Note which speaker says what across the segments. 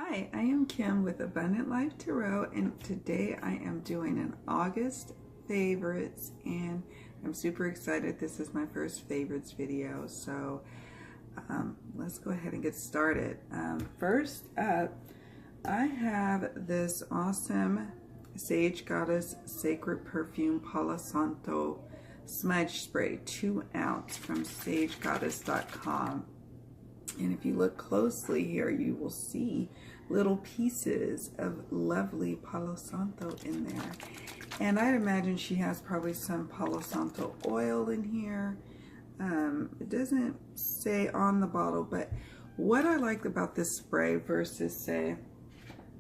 Speaker 1: Hi, I am Kim with Abundant Life Tarot, and today I am doing an August favorites, and I'm super excited. This is my first favorites video, so let's go ahead and get started. First up, I have this awesome Sage Goddess Sacred Perfume Palo Santo Smudge Spray, 2 ounce from sagegoddess.com. And if you look closely here, you will see little pieces of lovely Palo Santo in there. And I'd imagine she has probably some Palo Santo oil in here. It doesn't say on the bottle, but what I like about this spray versus, say,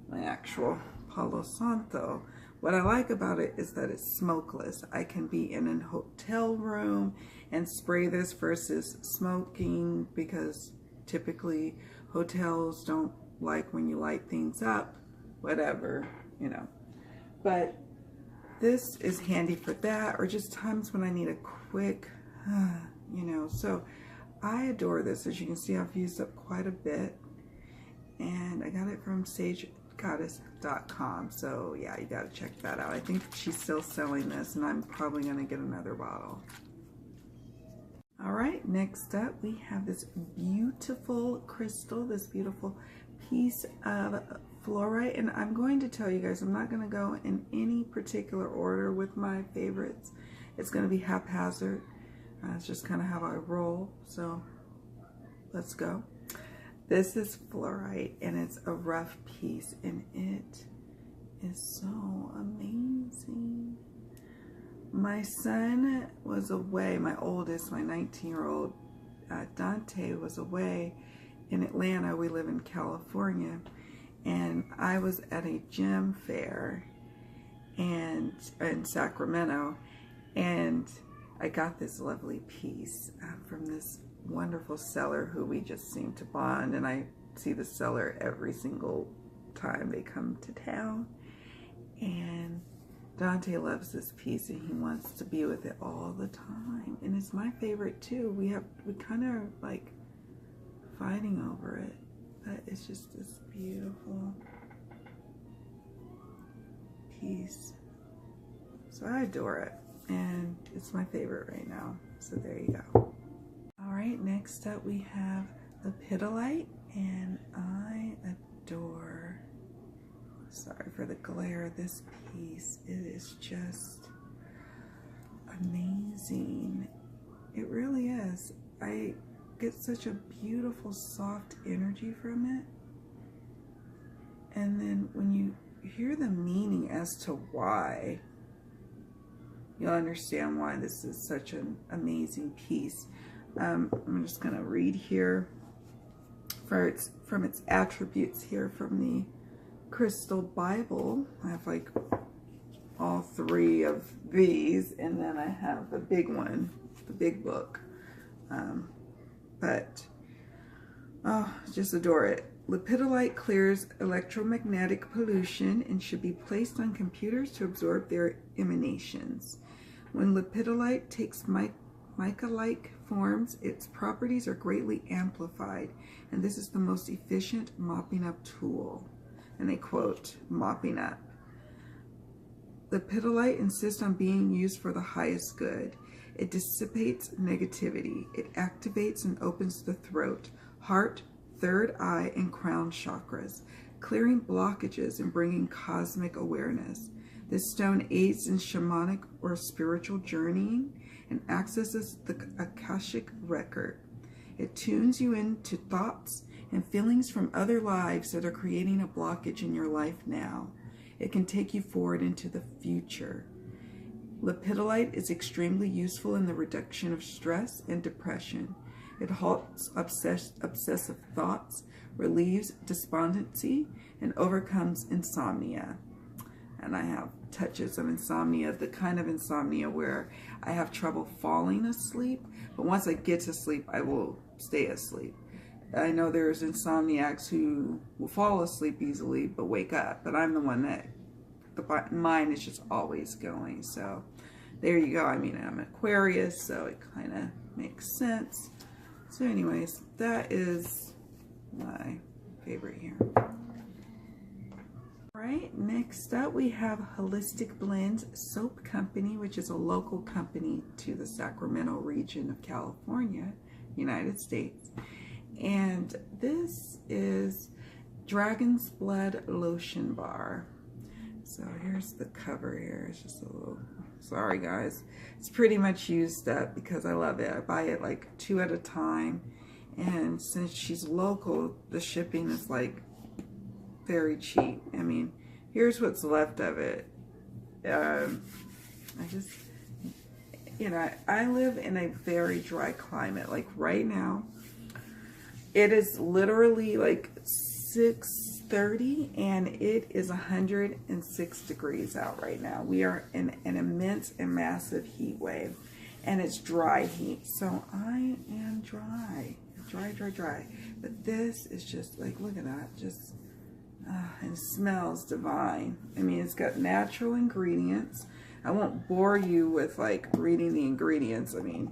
Speaker 1: my actual Palo Santo, what I like about it is that it's smokeless. I can be in a hotel room and spray this versus smoking, because typically hotels don't like when you light things up, whatever, you know. But this is handy for that, or just times when I need a quick, you know. So I adore this. As you can see, I've used up quite a bit, and I got it from sagegoddess.com. So yeah, you got to check that out. I think she's still selling this, and I'm probably going to get another bottle. All right, next up we have this beautiful crystal, this beautiful piece of fluorite. And I'm going to tell you guys, I'm not going to go in any particular order with my favorites. It's going to be haphazard. It's just kind of how I roll. So let's go. This is fluorite, and it's a rough piece, and it is so amazing. My son was away, my oldest, my 19-year-old Dante was away in Atlanta. We live in California, and I was at a gem fair and in Sacramento, and I got this lovely piece from this wonderful seller who we just seem to bond, and I see the seller every single time they come to town. And Dante loves this piece, and he wants to be with it all the time, and it's my favorite too. We kind of like fighting over it, but it's just this beautiful piece. So I adore it, and it's my favorite right now. So there you go. All right, next up we have Lepidolite, and I adore, sorry for the glare, this piece. It is just amazing. It really is. I get such a beautiful soft energy from it, and then when you hear the meaning as to why, you'll understand why this is such an amazing piece. I'm just going to read here from its attributes here from the Crystal Bible. I have like all 3 of these, and then I have the big one, the big book. But just adore it. Lepidolite clears electromagnetic pollution and should be placed on computers to absorb their emanations. When lepidolite takes mica-like forms, its properties are greatly amplified, and this is the most efficient mopping up tool. And they quote, mopping up. Lepidolite insists on being used for the highest good. It dissipates negativity. It activates and opens the throat, heart, third eye, and crown chakras, clearing blockages and bringing cosmic awareness. This stone aids in shamanic or spiritual journeying and accesses the Akashic record. It tunes you into thoughts and feelings from other lives that are creating a blockage in your life now. It can take you forward into the future. Lepidolite is extremely useful in the reduction of stress and depression. It halts obsessive thoughts, relieves despondency, and overcomes insomnia. And I have touches of insomnia, the kind of insomnia where I have trouble falling asleep, but once I get to sleep, I will stay asleep. I know there's insomniacs who will fall asleep easily but wake up, but I'm the one that the mind is just always going. So there you go. I mean, I'm Aquarius, so it kind of makes sense. So anyways, that is my favorite here. Next up, we have Holistic Blends Soap Company, which is a local company to the Sacramento region of California, United States. And this is Dragon's Blood Lotion Bar. So here's the cover here. It's just a little, sorry guys. It's pretty much used up because I love it. I buy it like 2 at a time. And since she's local, the shipping is like very cheap. I mean, here's what's left of it. I just, you know, I live in a very dry climate. Like right now, it is literally like 6:30 and it is 106 degrees out right now. We are in an immense and massive heat wave, and it's dry heat. So I am dry. But this is just like, look at that, just and it smells divine. I mean, it's got natural ingredients. I won't bore you with like reading the ingredients. I mean,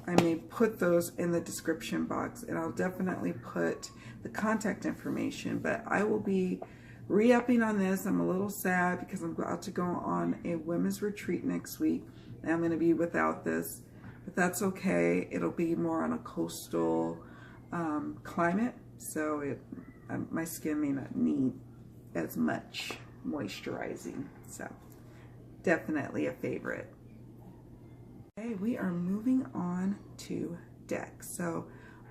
Speaker 1: I may put those in the description box, and I'll definitely put the contact information, but I will be re-upping on this. I'm a little sad because I'm about to go on a women's retreat next week, and I'm going to be without this, but that's okay. It'll be more on a coastal climate, so my skin may not need as much moisturizing, so definitely a favorite. Okay, we are moving on to decks. So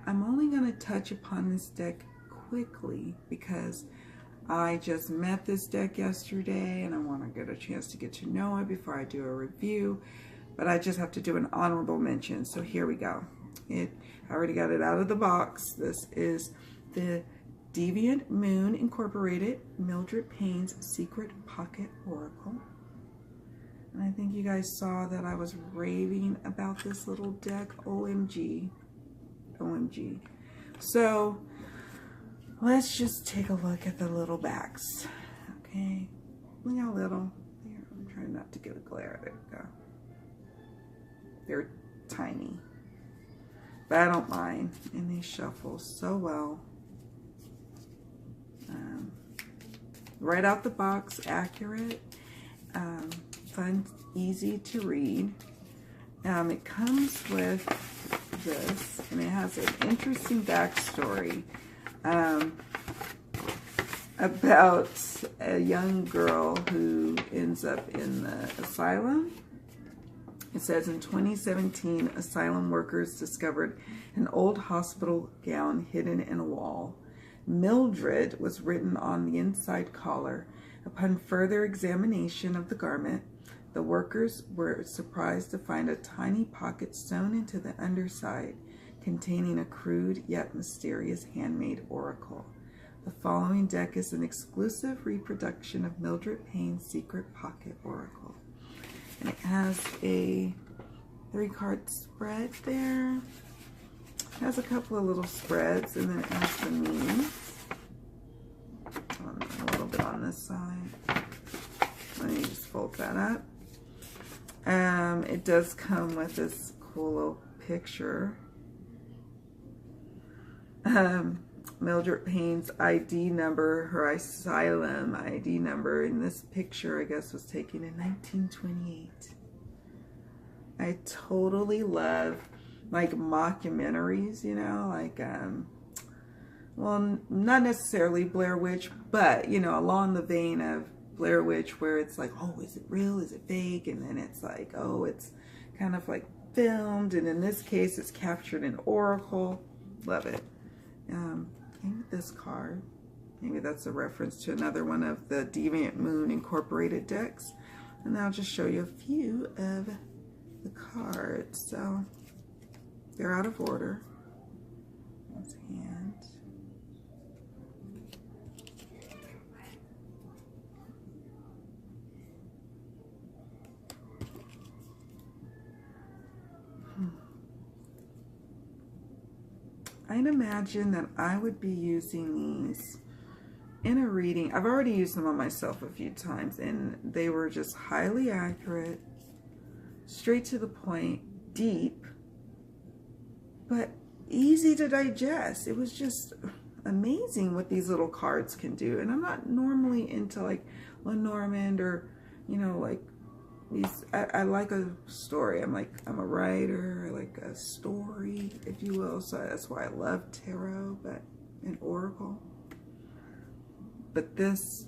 Speaker 1: I'm only going to touch upon this deck quickly because I just met this deck yesterday and I want to get a chance to get to know it before I do a review, but I just have to do an honorable mention. So here we go. I already got it out of the box. This is the Deviant Moon Incorporated Mildred Payne's Secret Pocket Oracle. And I think you guys saw that I was raving about this little deck. OMG. OMG. So let's just take a look at the little backs. Okay. Look how little. Here, I'm trying not to get a glare. There we go. They're tiny. But I don't mind. And they shuffle so well. Right out the box, accurate. Fun, easy to read. It comes with this, and it has an interesting backstory about a young girl who ends up in the asylum. It says in 2017, asylum workers discovered an old hospital gown hidden in a wall. Mildred was written on the inside collar. Upon further examination of the garment, the workers were surprised to find a tiny pocket sewn into the underside, containing a crude yet mysterious handmade oracle. The following deck is an exclusive reproduction of Mildred Payne's Secret Pocket Oracle. And it has a 3-card spread there. It has a couple of little spreads, and then it has the meanings. A little bit on this side. Let me just fold that up. It does come with this cool little picture. Mildred Payne's ID number, her asylum ID number in this picture, I guess, was taken in 1928. I totally love like mockumentaries, you know, like well, not necessarily Blair Witch, but you know, along the vein of Blair Witch, where it's like, oh, is it real, is it fake, and then it's like, oh, it's kind of like filmed, and in this case it's captured in oracle. Love it. Came with this card. Maybe that's a reference to another one of the Deviant Moon Incorporated decks, and I'll just show you a few of the cards. So they're out of order. Let's hand. I'd imagine that I would be using these in a reading. I've already used them on myself a few times, and they were just highly accurate, straight to the point, deep, but easy to digest. It was just, amazing what these little cards can do. And I'm not normally into like Lenormand or, you know, like these. I like a story. I'm a writer. I like a story, if you will. So that's why I love tarot, but and oracle. But this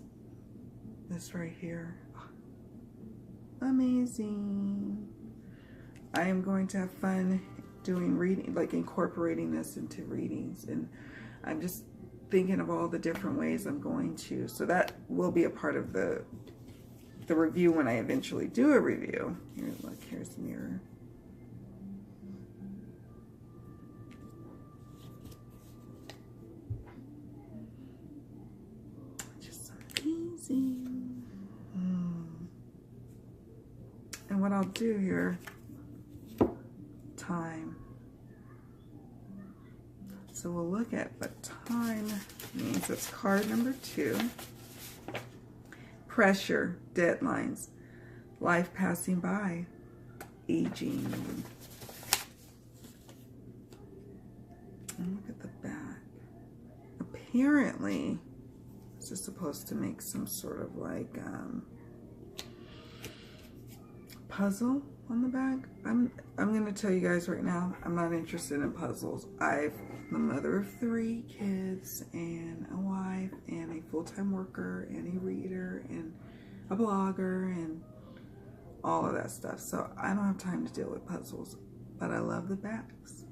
Speaker 1: right here, amazing. I am going to have fun doing reading, like incorporating this into readings, and I'm just thinking of all the different ways I'm going to. So that will be a part of the review when I eventually do a review. Here, look, here's the mirror. Just amazing. And what I'll do here, time. So we'll look at what time means. That's card number 2. Pressure, deadlines, life passing by, aging. And look at the back. Apparently, this is supposed to make some sort of like puzzle on the back. I'm gonna tell you guys right now, I'm not interested in puzzles. I'm the mother of 3 kids and a wife and a full-time worker and a reader and a blogger and all of that stuff. So I don't have time to deal with puzzles, but I love the backs.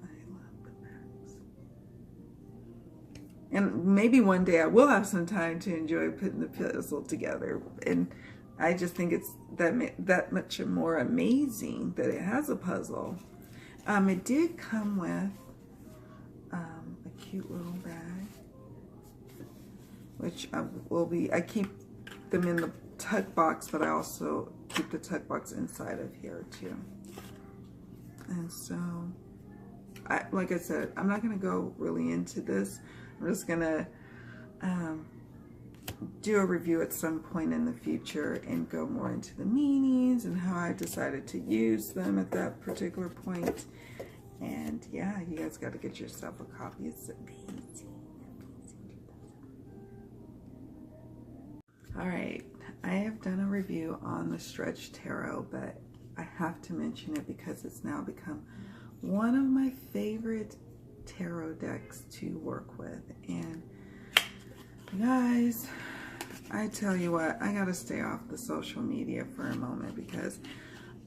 Speaker 1: I love the backs. And maybe one day I will have some time to enjoy putting the puzzle together. And I just think it's that much more amazing that it has a puzzle. It did come with a cute little bag, which I keep them in the tuck box, but I also keep the tuck box inside of here too. And so, like I said, I'm not going to go really into this. I'm just going to do a review at some point in the future and go more into the meanings and how I decided to use them at that particular point. And yeah, you guys got to get yourself a copy. It's amazing. All right, I have done a review on the Stretch Tarot, but I have to mention it because it's now become one of my favorite tarot decks to work with. And guys, I tell you what, I gotta stay off the social media for a moment because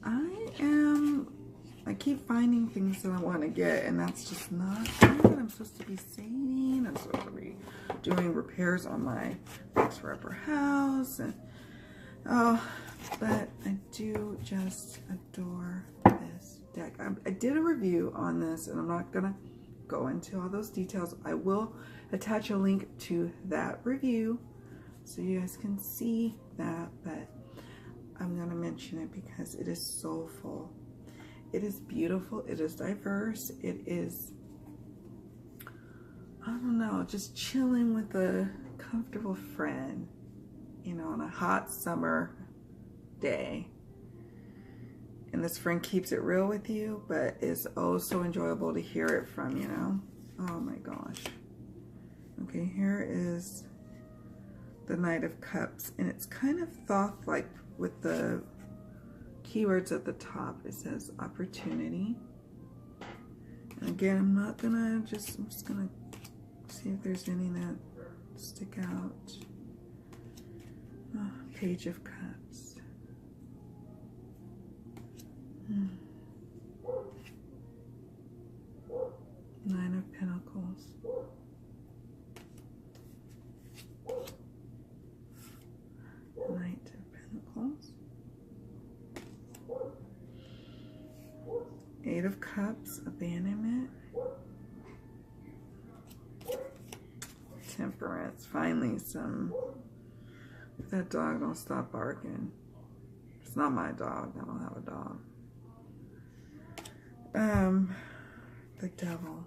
Speaker 1: I keep finding things that I want to get, and that's just not good. I'm supposed to be saving. I'm supposed to be doing repairs on my fixer-upper house, and but I do just adore this deck. I did a review on this, and I'm not gonna go into all those details. I will attach a link to that review so you guys can see that, but I'm gonna mention it because it is soulful. It is beautiful. It is diverse. It is, I don't know, just chilling with a comfortable friend, you know, on a hot summer day. And this friend keeps it real with you, but it's oh so enjoyable to hear it from, you know. Oh my gosh. Okay, here is the Knight of Cups, and it's kind of thoth-like with the keywords at the top. It says opportunity. And again, I'm just gonna see if there's any that stick out. Oh, Page of Cups. Nine of Pentacles. Knight of Pentacles. Eight of Cups, abandonment. Temperance. Finally some. If that dog don't stop barking. It's not my dog. I don't have a dog. The Devil.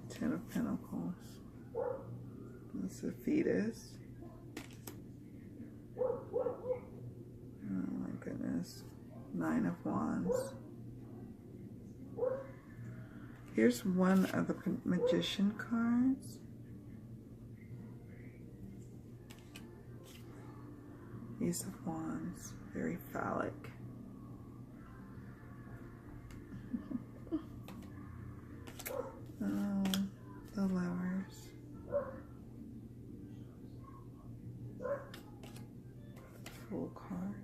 Speaker 1: Ten of Pentacles. That's a fetus. Oh my goodness. Nine of Wands. Here's one of the magician cards. Ace of Wands, very phallic. Oh, the Lovers. Full card.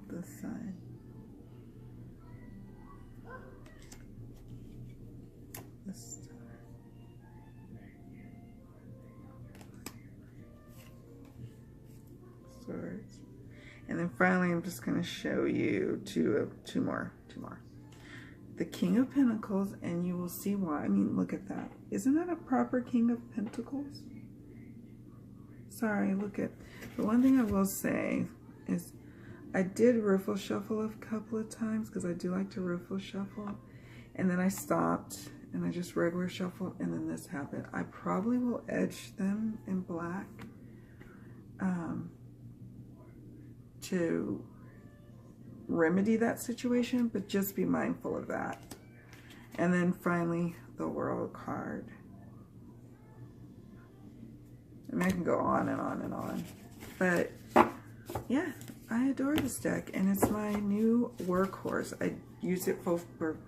Speaker 1: The Sun. The Star. Swords. And then finally, I'm just going to show you two more. The King of Pentacles, and you will see why. I mean, look at that. Isn't that a proper King of Pentacles? Sorry, look at. The one thing I will say is I did riffle shuffle a couple of times because I do like to riffle shuffle. And then I stopped and I just regular shuffled, and then this happened. I probably will edge them in black to remedy that situation, but just be mindful of that. And then finally, the World card. And I can go on and on and on. But yeah, I adore this deck, and it's my new workhorse. I use it both for,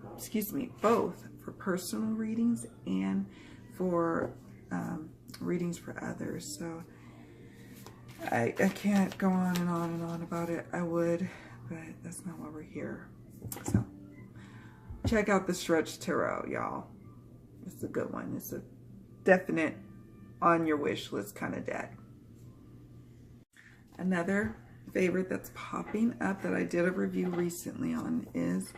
Speaker 1: both for personal readings and for readings for others. So I can't go on and on and on about it. I would, but that's not why we're here. So check out the Stretch Tarot, y'all. It's a good one. It's a definite on your wish list kind of deck. Another favorite that's popping up that I did a review recently on is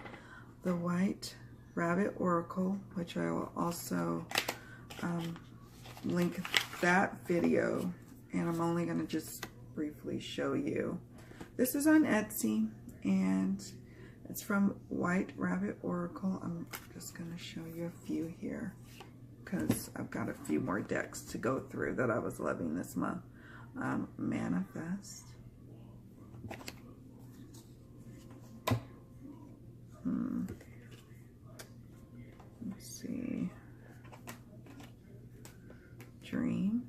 Speaker 1: the White Rabbit Oracle, which I will also link that video, and I'm only going to just briefly show you. This is on Etsy, and it's from White Rabbit Oracle. I'm just going to show you a few here because I've got a few more decks to go through that I was loving this month. Manifest. Let's see. Dream.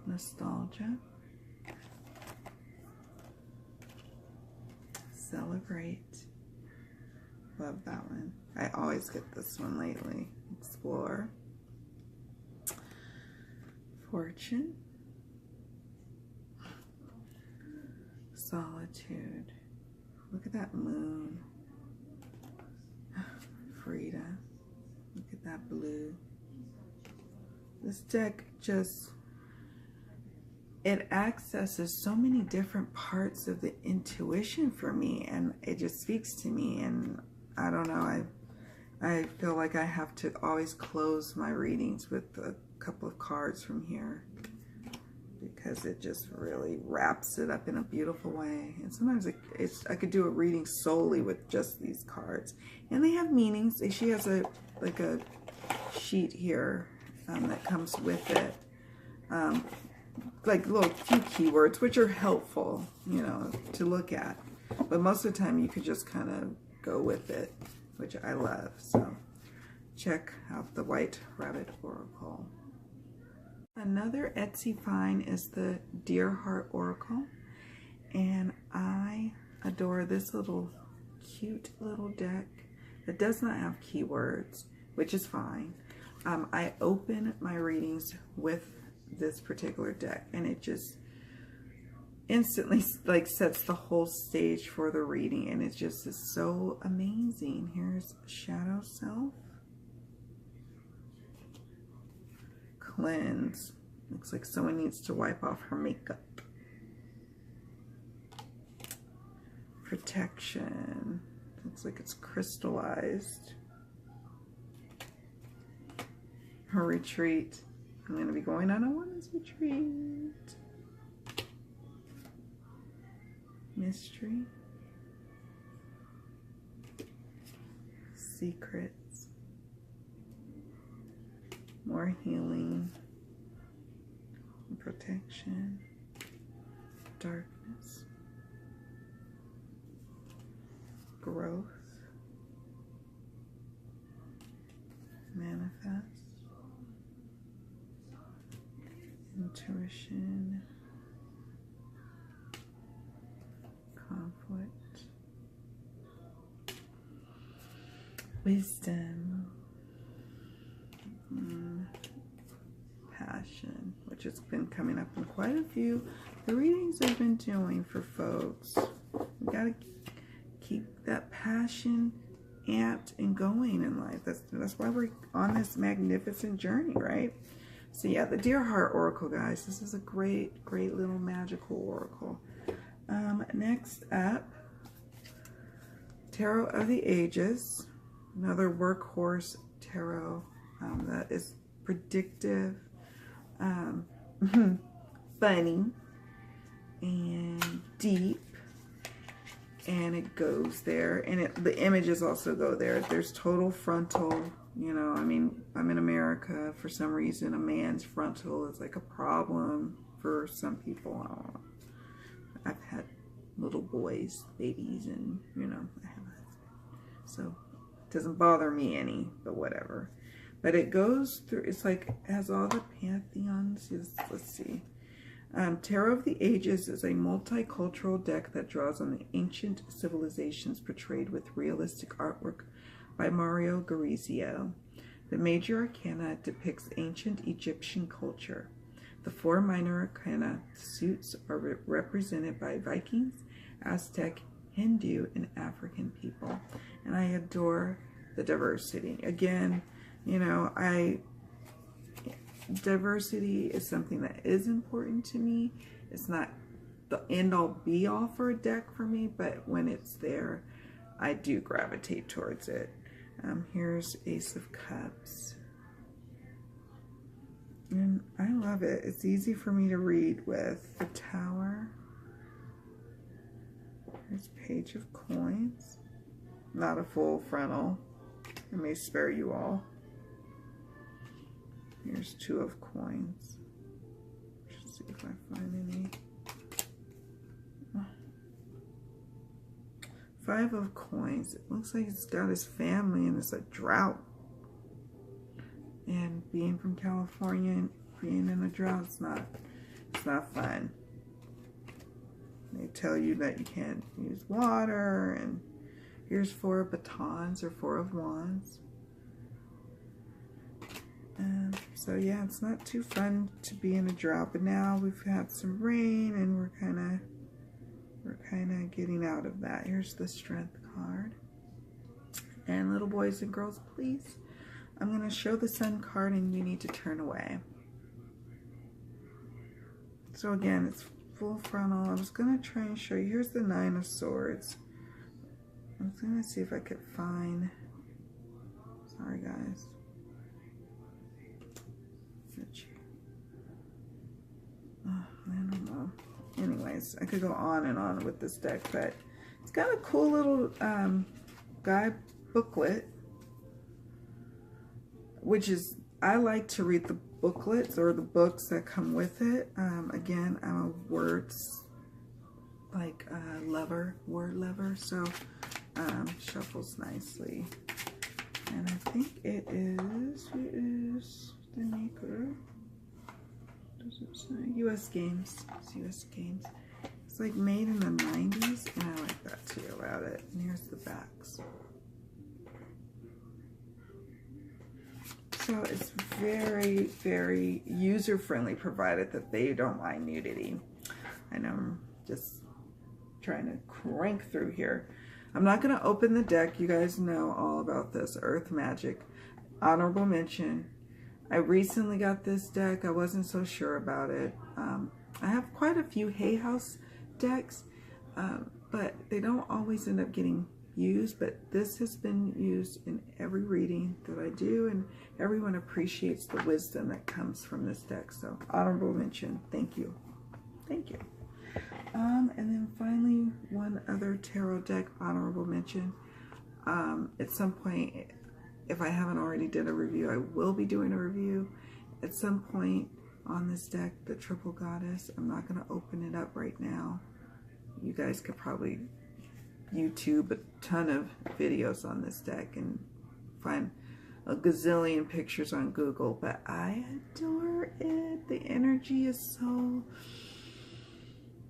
Speaker 1: Nostalgia. Celebrate. Love that one. I always get this one lately. Explore. Fortune. Solitude. Look at that moon. Frida. Look at that blue. This deck just, it accesses so many different parts of the intuition for me, and it just speaks to me. And I don't know, I feel like I have to always close my readings with a couple of cards from here, because it just really wraps it up in a beautiful way. And sometimes I could do a reading solely with just these cards, and they have meanings. She has a sheet here that comes with it, like little few keywords, which are helpful, you know, to look at. But most of the time, you could just kind of go with it, which I love. So check out the White Rabbit Oracle. Another Etsy find is the Dear Heart Oracle, and I adore this little cute little deck that does not have keywords, which is fine. I open my readings with this particular deck, and it just instantly like sets the whole stage for the reading, and it just is so amazing. Here's Shadow Self. Cleanse. Looks like someone needs to wipe off her makeup. Protection. Looks like it's crystallized. Her retreat. I'm going to be going on a woman's retreat. Mystery. Secrets. More healing. protection, darkness, growth, manifest, intuition, conflict, wisdom, passion, which has been coming up in quite a few the readings I've been doing for folks. We gotta keep that passion amped and going in life. That's why we're on this magnificent journey, right? So yeah, the Dear Heart Oracle, guys. This is a great little magical oracle. Next up, Tarot of the Ages, another workhorse tarot that is predictive, funny, and deep. And it goes there, and the images also go there. There's total frontal, you know, I mean, I'm in America. For some reason, a man's frontal is like a problem for some people. I don't know. I've had little boys, babies, and, you know, I have a husband. So it doesn't bother me any, but whatever. But it goes through, it's like, it has all the pantheons. Let's see. Tarot of the Ages is a multicultural deck that draws on the ancient civilizations portrayed with realistic artwork by Mario Garizio. The major arcana depicts ancient Egyptian culture. The 4 minor arcana suits are represented by Vikings, Aztec, Hindu, and African people. And I adore the diversity. Again, you know, diversity is something that is important to me. It's not the end-all be-all for a deck for me, but when it's there, I do gravitate towards it. Here's Ace of Cups. And I love it. It's easy for me to read with. The Tower. Here's Page of Coins. Not a full frontal. I may spare you all. Here's 2 of Coins. Let's see if I find any. 5 of Coins. It looks like it's got his family and it's a drought. And being from California and being in a drought, it's not fun. They tell you that you can't use water, and here's 4 of Batons or 4 of Wands. So yeah, it's not too fun to be in a drought, but now we've had some rain and we're kind of getting out of that. Here's the Strength card. And little boys and girls, please, I'm going to show the Sun card and you need to turn away. So again, it's full frontal. I was going to try and show you. Here's the 9 of Swords. I was going to see if I could find, sorry guys. I don't know. Anyways, I could go on and on with this deck, but it's got a cool little guide booklet, which is, I like to read the booklets or the books that come with it. Again, I'm a words like word lover, so shuffles nicely. And I think it is, who is the maker? U.S. Games. It's U.S. Games. It's like made in the 90s, and I like that too about it. And here's the backs. So it's very, very user-friendly, provided that they don't mind nudity. I know I'm just trying to crank through here. I'm not going to open the deck. You guys know all about this. Earth Magic. Honorable mention. I recently got this deck. I wasn't so sure about it. I have quite a few Hay House decks, but they don't always end up getting used. But this has been used in every reading that I do, and everyone appreciates the wisdom that comes from this deck. So honorable mention. Thank you. Thank you. And then finally, one other tarot deck, honorable mention. At some point, if I haven't already did a review, I will be doing a review. At some point, on this deck, the Triple Goddess. I'm not going to open it up right now. You guys could probably YouTube a ton of videos on this deck and find a gazillion pictures on Google, but I adore it. The energy is so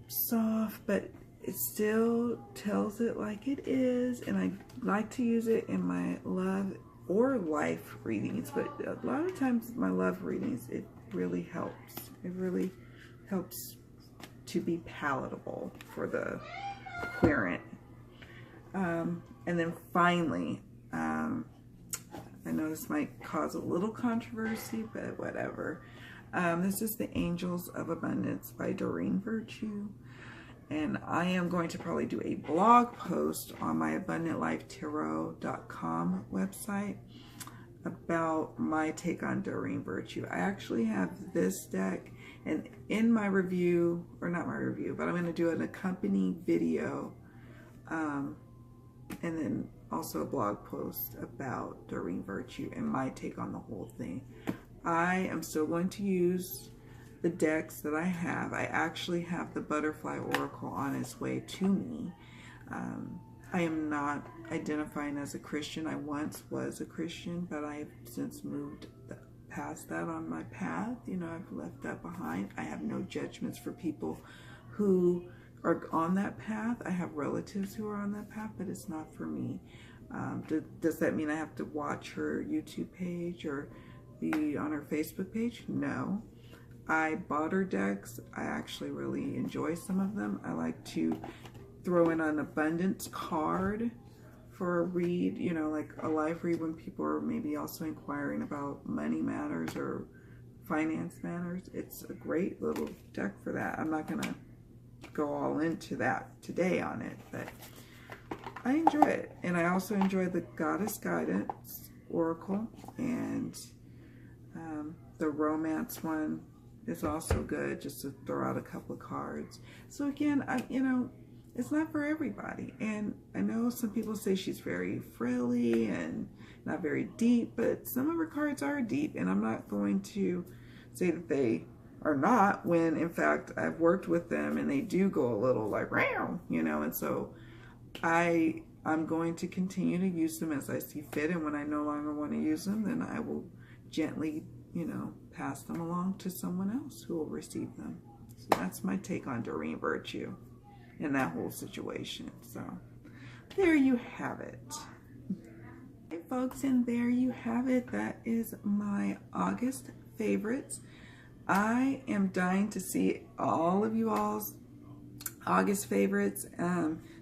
Speaker 1: soft, but it still tells it like it is, and I like to use it in my love or life readings, but a lot of times my love readings, it really helps. It really helps to be palatable for the querent. And then finally, I know this might cause a little controversy, but whatever. This is The Angels of Abundance by Doreen Virtue. And I am going to probably do a blog post on my abundantlifetarot.com website about my take on Doreen Virtue. I actually have this deck, and in my review, or not my review, but I'm going to do an accompanying video, and then also a blog post about Doreen Virtue and my take on the whole thing. I am still going to use the decks that I have. I actually have the Butterfly Oracle on its way to me. I am not identifying as a Christian. I once was a Christian, but I have since moved past that on my path. You know, I've left that behind. I have no judgments for people who are on that path. I have relatives who are on that path, but it's not for me. Does that mean I have to watch her YouTube page or be on her Facebook page? No. I bought her decks. I actually really enjoy some of them. I like to throw in an abundance card for a read, you know, like a live read when people are maybe also inquiring about money matters or finance matters. It's a great little deck for that. I'm not going to go all into that today on it, but I enjoy it. And I also enjoy the Goddess Guidance Oracle, and the romance one is also good, just to throw out a couple of cards. So again, you know, it's not for everybody. And I know some people say she's very frilly and not very deep, but some of her cards are deep, and I'm not going to say that they are not, when in fact I've worked with them and they do go a little like, you know, and so I'm going to continue to use them as I see fit, and when I no longer want to use them, then I will gently, you know, pass them along to someone else who will receive them. So that's my take on Doreen Virtue in that whole situation. So there you have it. Hey folks, and there you have it. That is my August favorites. I am dying to see all of you all's August favorites.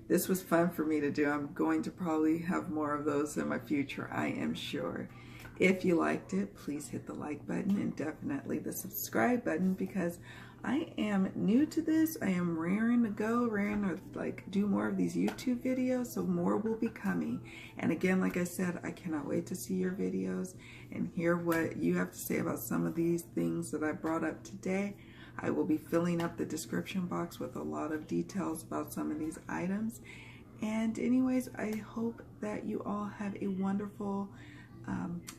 Speaker 1: This was fun for me to do. I'm going to probably have more of those in my future, I am sure. If you liked it, please hit the like button and definitely the subscribe button, because I am new to this. I am raring to go, raring to like do more of these YouTube videos, so more will be coming. And again, like I said, I cannot wait to see your videos and hear what you have to say about some of these things that I brought up today. I will be filling up the description box with a lot of details about some of these items. And anyways, I hope that you all have a wonderful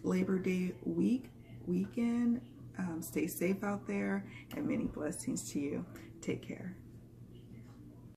Speaker 1: Labor Day weekend. Stay safe out there, and many blessings to you. Take care.